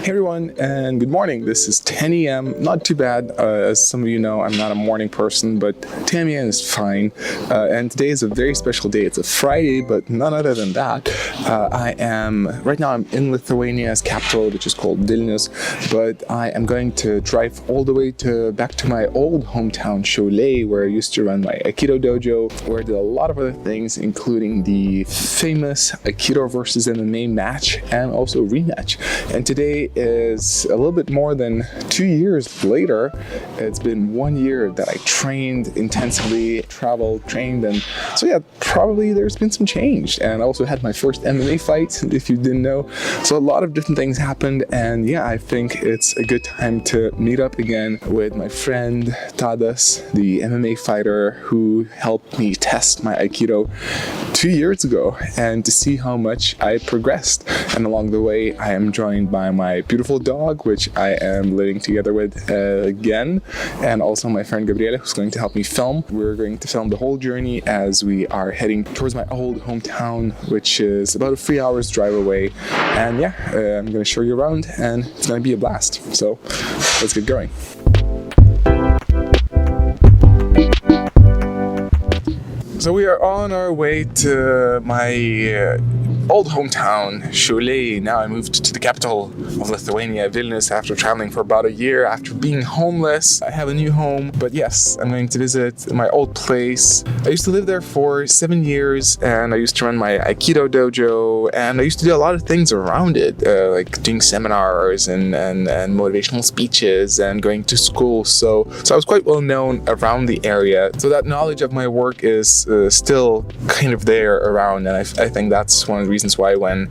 Hey everyone, and good morning. This is 10 a.m. Not too bad. As some of you know, I'm not a morning person, but 10 a.m. is fine. And today is a very special day. It's a Friday, but none other than that. Right now I'm in Lithuania's capital, which is called Vilnius, but I am going to drive all the way back to my old hometown, Šiauliai, where I used to run my Aikido Dojo, where I did a lot of other things, including the famous Aikido versus MMA match and also rematch. And today is a little bit more than 2 years later. It's been 1 year that I trained intensively, trained, and so yeah, probably there's been some change. And I also had my first MMA fight, if you didn't know. So a lot of different things happened, and yeah, I think it's a good time to meet up again with my friend Tadas, the MMA fighter who helped me test my Aikido 2 years ago, and to see how much I progressed. And along the way, I am joined by my beautiful dog, which I am living together with again, and also my friend Gabriele, who's going to help me film. We're going to film the whole journey as we are heading towards my old hometown, which is about a 3 hours drive away. And yeah, I'm going to show you around, and it's going to be a blast. So let's get going. So we are on our way to my old hometown, Šiauliai. Now I moved to the capital of Lithuania, Vilnius, after traveling for about a year, after being homeless. I have a new home, but yes, I'm going to visit my old place. I used to live there for 7 years, and I used to run my Aikido Dojo, and I used to do a lot of things around it, like doing seminars and motivational speeches and going to school. So I was quite well known around the area. So that knowledge of my work is still kind of there around, and I think that's one of the reasons why when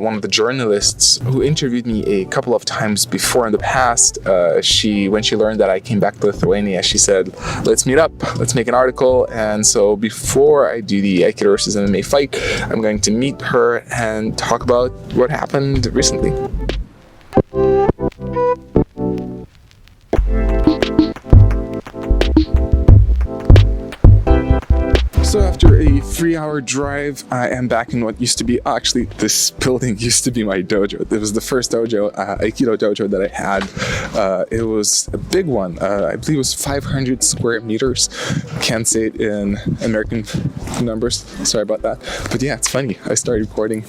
one of the journalists who interviewed me a couple of times before in the past, when she learned that I came back to Lithuania, she said, let's meet up, let's make an article. And so before I do the Aikido versus MMA fight, I'm going to meet her and talk about what happened recently. So after a 3-hour drive, I am back in what used to be, actually this building used to be my dojo. It was the first dojo, Aikido dojo that I had. It was a big one. I believe it was 500 square meters. Can't say it in American numbers. Sorry about that. But yeah, it's funny. I started recording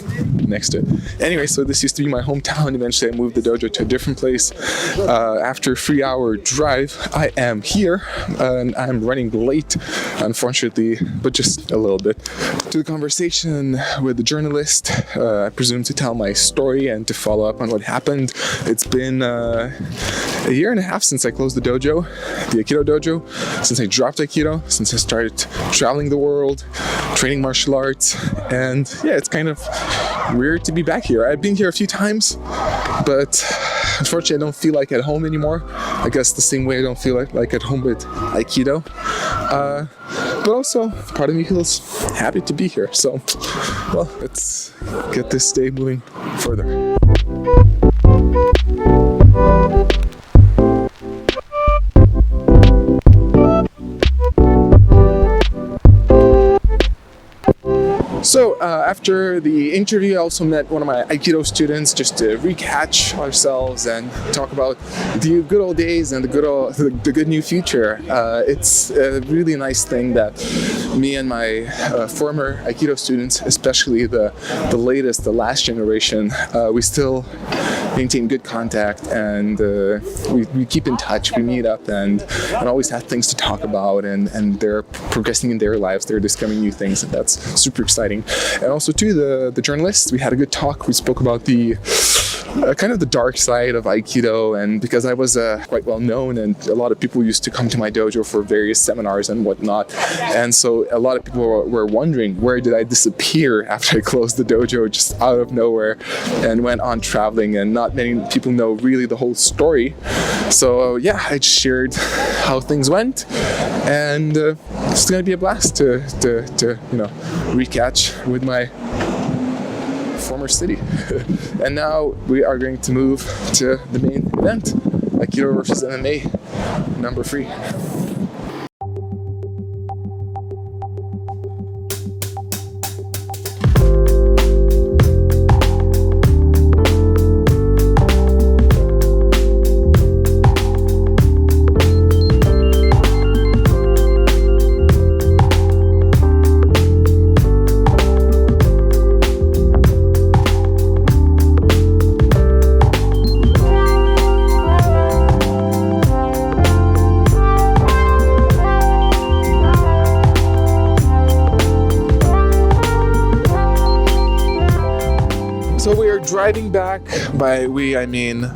next to it. Anyway, so this used to be my hometown. Eventually I moved the dojo to a different place. After a 3-hour drive, I am here and I'm running late, unfortunately, but just a little bit, to the conversation with the journalist, I presume to tell my story and to follow up on what happened. It's been a year and a half since I closed the dojo, the Aikido Dojo, since I dropped Aikido, since I started traveling the world, training martial arts, and yeah, it's kind of weird to be back here. I've been here a few times, but unfortunately I don't feel like at home anymore. I guess the same way I don't feel like at home with Aikido. But also, part of me feels happy to be here. So, well, let's get this day moving further. So after the interview, I also met one of my Aikido students just to recatch ourselves and talk about the good old days and the good new future. It's a really nice thing that me and my former Aikido students, especially the last generation, we still maintain good contact, and we keep in touch, we meet up and always have things to talk about, and they're progressing in their lives, they're discovering new things, and that's super exciting. And also too, the journalists, we had a good talk. We spoke about the kind of the dark side of Aikido, and because I was quite well known, and a lot of people used to come to my dojo for various seminars and whatnot, and so a lot of people were wondering, where did I disappear after I closed the dojo just out of nowhere and went on traveling, and not many people know really the whole story. So yeah, I just shared how things went, and it's gonna be a blast to recatch with my former city. And now we are going to move to the main event, Aikido versus MMA number 3. So we are driving back. By we, I mean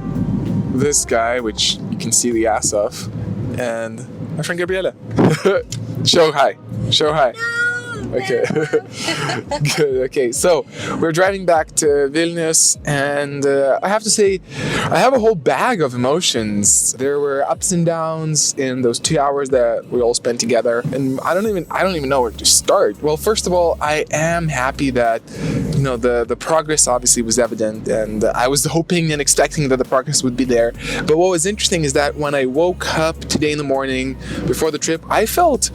this guy, which you can see the ass of, and my friend Gabriella. Show hi. Show hi. Okay. Good. Okay. So we're driving back to Vilnius, and I have to say, I have a whole bag of emotions. There were ups and downs in those 2 hours that we all spent together, and I don't even know where to start. Well, first of all, I am happy that the progress obviously was evident, and I was hoping and expecting that the progress would be there. But what was interesting is that when I woke up today in the morning before the trip, I felt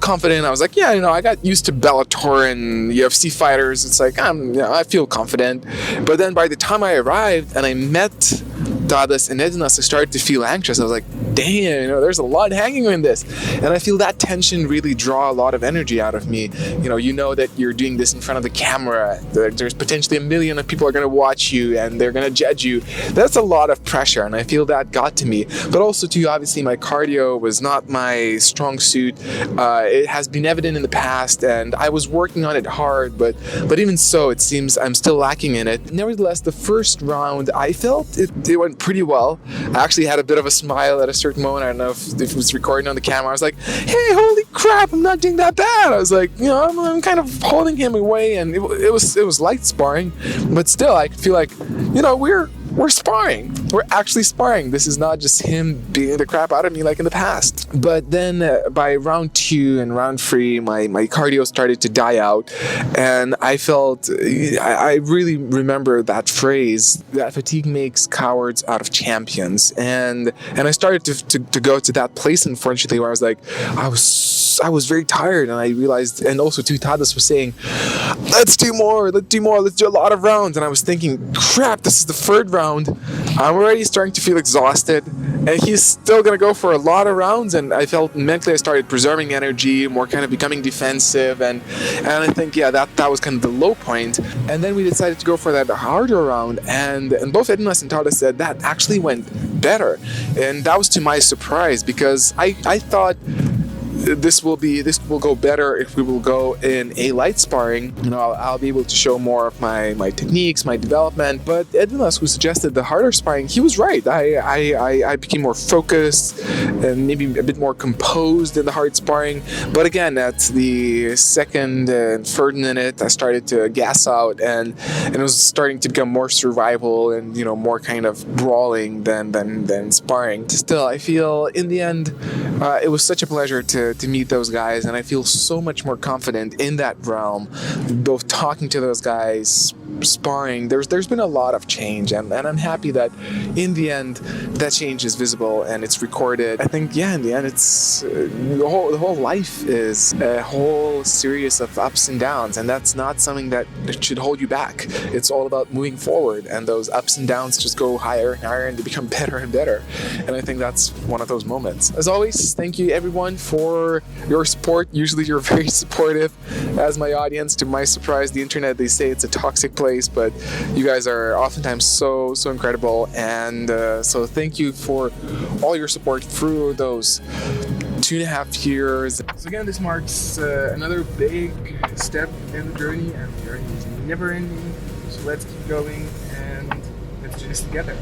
confident. I was like, yeah, I got used to Bellator and UFC fighters. It's like I feel confident. But then by the time I arrived and I met Tadas and Edinas, I started to feel anxious. I was like, damn, there's a lot hanging in this. And I feel that tension really draw a lot of energy out of me. You know that you're doing this in front of the camera. There's potentially 1 million of people are going to watch you and they're going to judge you. That's a lot of pressure, and I feel that got to me. But also too, obviously my cardio was not my strong suit. It has been evident in the past, and I was working on it hard, but even so, it seems I'm still lacking in it. Nevertheless, the first round, I felt it went pretty well. I actually had a bit of a smile at a certain moment. I don't know if it was recording on the camera. I was like, hey, holy crap, I'm not doing that bad. I was like, I'm kind of holding him away, and it was light sparring, but still I feel like, we're sparring. We're actually sparring. This is not just him beating the crap out of me like in the past. But then by round 2 and round 3, my cardio started to die out, and I felt, I really remember that phrase, that fatigue makes cowards out of champions. And I started to go to that place, unfortunately, where I was like, I was very tired, and I realized, and also too, Tadas was saying, let's do more, let's do a lot of rounds. And I was thinking, crap, this is the 3rd round. I'm already starting to feel exhausted, and he's still gonna go for a lot of rounds. And I felt mentally I started preserving energy, more kind of becoming defensive, and I think that was kind of the low point. And then we decided to go for that harder round, and both Edinas and Tadas said that actually went better, and that was to my surprise, because I thought this will go better if we will go in a light sparring. I'll be able to show more of my techniques, my development. But Edinas, who suggested the harder sparring, he was right. I became more focused and maybe a bit more composed in the hard sparring. But again, at the 2nd and 3rd minute, I started to gas out, and it was starting to become more survival and more kind of brawling than sparring. Still, I feel in the end, it was such a pleasure to meet those guys, and I feel so much more confident in that realm, both talking to those guys, sparring. There's been a lot of change, and I'm happy that in the end that change is visible and it's recorded. I think in the end it's the whole life is a whole series of ups and downs, and that's not something that should hold you back. It's all about moving forward, and those ups and downs just go higher and higher, and they become better and better. And I think that's one of those moments. As always, thank you everyone for your support. Usually you're very supportive as my audience. To my surprise, the internet, they say it's a toxic place, but you guys are oftentimes so incredible, and so thank you for all your support through those 2.5 years. So again, this marks another big step in the journey, and the journey is never ending, so let's keep going and let's do this together.